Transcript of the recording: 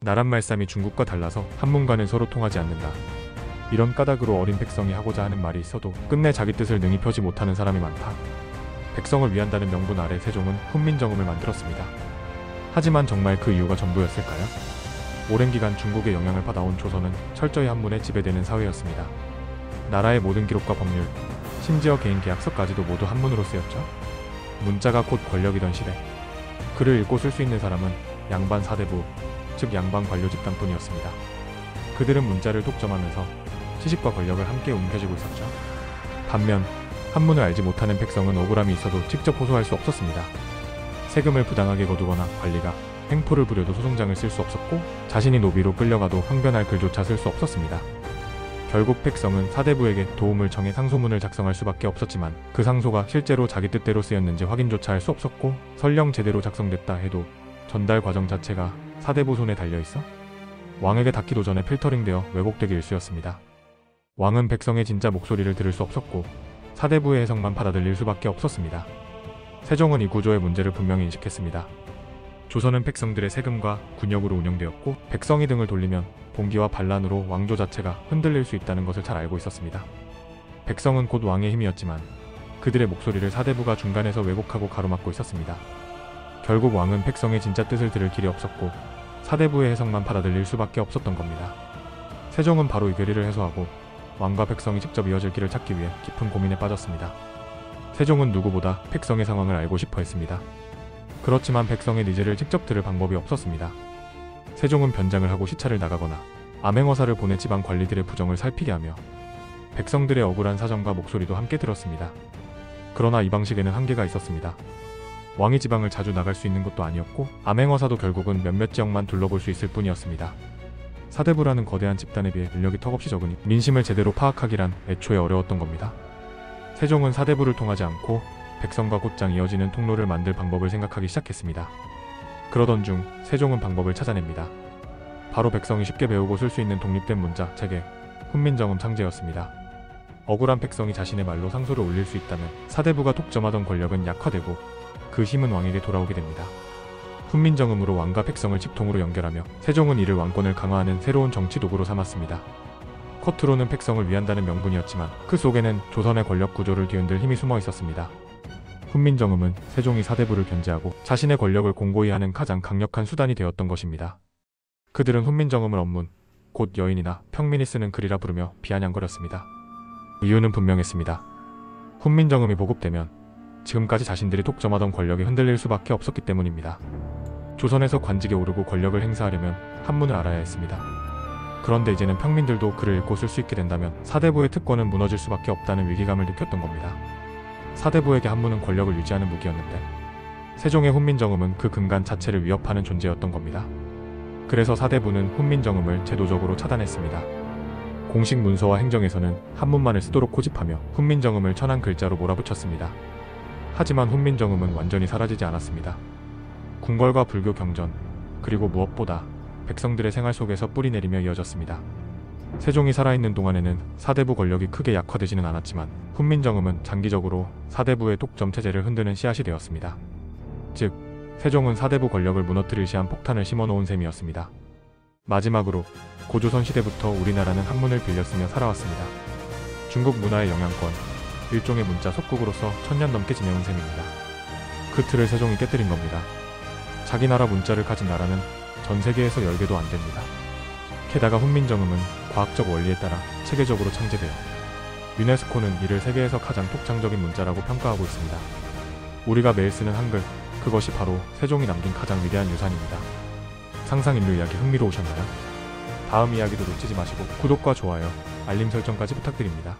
나란 말씀이 중국과 달라서 한문과는 서로 통하지 않는다. 이런 까닭으로 어린 백성이 하고자 하는 말이 있어도 끝내 자기 뜻을 능히 펴지 못하는 사람이 많다. 백성을 위한다는 명분 아래 세종은 훈민정음을 만들었습니다. 하지만 정말 그 이유가 전부였을까요? 오랜 기간 중국의 영향을 받아온 조선은 철저히 한문에 지배되는 사회였습니다. 나라의 모든 기록과 법률, 심지어 개인 계약서까지도 모두 한문으로 쓰였죠. 문자가 곧 권력이던 시대. 글을 읽고 쓸 수 있는 사람은 양반 사대부, 즉 양반 관료 집단뿐이었습니다. 그들은 문자를 독점하면서 지식과 권력을 함께 움켜쥐고 있었죠. 반면 한문을 알지 못하는 백성은 억울함이 있어도 직접 호소할 수 없었습니다. 세금을 부당하게 거두거나 관리가 횡포를 부려도 소송장을 쓸 수 없었고 자신이 노비로 끌려가도 항변할 글조차 쓸 수 없었습니다. 결국 백성은 사대부에게 도움을 청해 상소문을 작성할 수밖에 없었지만 그 상소가 실제로 자기 뜻대로 쓰였는지 확인조차 할 수 없었고 설령 제대로 작성됐다 해도 전달 과정 자체가 사대부 손에 달려있어 왕에게 닿기도 전에 필터링되어 왜곡되기 일쑤였습니다. 왕은 백성의 진짜 목소리를 들을 수 없었고 사대부의 해석만 받아들일 수밖에 없었습니다. 세종은 이 구조의 문제를 분명히 인식했습니다. 조선은 백성들의 세금과 군역으로 운영되었고 백성이 등을 돌리면 봉기와 반란으로 왕조 자체가 흔들릴 수 있다는 것을 잘 알고 있었습니다. 백성은 곧 왕의 힘이었지만 그들의 목소리를 사대부가 중간에서 왜곡하고 가로막고 있었습니다. 결국 왕은 백성의 진짜 뜻을 들을 길이 없었고 사대부의 해석만 받아들일 수밖에 없었던 겁니다. 세종은 바로 이 괴리를 해소하고 왕과 백성이 직접 이어질 길을 찾기 위해 깊은 고민에 빠졌습니다. 세종은 누구보다 백성의 상황을 알고 싶어 했습니다. 그렇지만 백성의 니즈를 직접 들을 방법이 없었습니다. 세종은 변장을 하고 시차를 나가거나 암행어사를 보내 지방 관리들의 부정을 살피게 하며 백성들의 억울한 사정과 목소리도 함께 들었습니다. 그러나 이 방식에는 한계가 있었습니다. 왕이 지방을 자주 나갈 수 있는 것도 아니었고 암행어사도 결국은 몇몇 지역만 둘러볼 수 있을 뿐이었습니다. 사대부라는 거대한 집단에 비해 인력이 턱없이 적으니 민심을 제대로 파악하기란 애초에 어려웠던 겁니다. 세종은 사대부를 통하지 않고 백성과 곧장 이어지는 통로를 만들 방법을 생각하기 시작했습니다. 그러던 중 세종은 방법을 찾아냅니다. 바로 백성이 쉽게 배우고 쓸 수 있는 독립된 문자, 체계, 훈민정음 창제였습니다. 억울한 백성이 자신의 말로 상소를 올릴 수 있다면 사대부가 독점하던 권력은 약화되고 그 힘은 왕에게 돌아오게 됩니다. 훈민정음으로 왕과 백성을 직통으로 연결하며 세종은 이를 왕권을 강화하는 새로운 정치 도구로 삼았습니다. 겉으로는 백성을 위한다는 명분이었지만 그 속에는 조선의 권력 구조를 뒤흔들 힘이 숨어 있었습니다. 훈민정음은 세종이 사대부를 견제하고 자신의 권력을 공고히 하는 가장 강력한 수단이 되었던 것입니다. 그들은 훈민정음을 언문, 곧 여인이나 평민이 쓰는 글이라 부르며 비아냥거렸습니다. 이유는 분명했습니다. 훈민정음이 보급되면 지금까지 자신들이 독점하던 권력이 흔들릴 수밖에 없었기 때문입니다. 조선에서 관직에 오르고 권력을 행사하려면 한문을 알아야 했습니다. 그런데 이제는 평민들도 글을 읽고 쓸 수 있게 된다면 사대부의 특권은 무너질 수밖에 없다는 위기감을 느꼈던 겁니다. 사대부에게 한문은 권력을 유지하는 무기였는데 세종의 훈민정음은 그 근간 자체를 위협하는 존재였던 겁니다. 그래서 사대부는 훈민정음을 제도적으로 차단했습니다. 공식 문서와 행정에서는 한문만을 쓰도록 고집하며 훈민정음을 천한 글자로 몰아붙였습니다. 하지만 훈민정음은 완전히 사라지지 않았습니다. 궁궐과 불교 경전, 그리고 무엇보다 백성들의 생활 속에서 뿌리내리며 이어졌습니다. 세종이 살아있는 동안에는 사대부 권력이 크게 약화되지는 않았지만 훈민정음은 장기적으로 사대부의 독점 체제를 흔드는 씨앗이 되었습니다. 즉, 세종은 사대부 권력을 무너뜨릴 시한 폭탄을 심어놓은 셈이었습니다. 마지막으로 고조선 시대부터 우리나라는 한문을 빌려 쓰며 살아왔습니다. 중국 문화의 영향권, 일종의 문자 속국으로서 1000년 넘게 지내온 셈입니다. 그 틀을 세종이 깨뜨린 겁니다. 자기 나라 문자를 가진 나라는 전 세계에서 10개도 안 됩니다. 게다가 훈민정음은 과학적 원리에 따라 체계적으로 창제되어 유네스코는 이를 세계에서 가장 독창적인 문자라고 평가하고 있습니다. 우리가 매일 쓰는 한글, 그것이 바로 세종이 남긴 가장 위대한 유산입니다. 상상인류 이야기 흥미로우셨나요? 다음 이야기도 놓치지 마시고 구독과 좋아요, 알림 설정까지 부탁드립니다.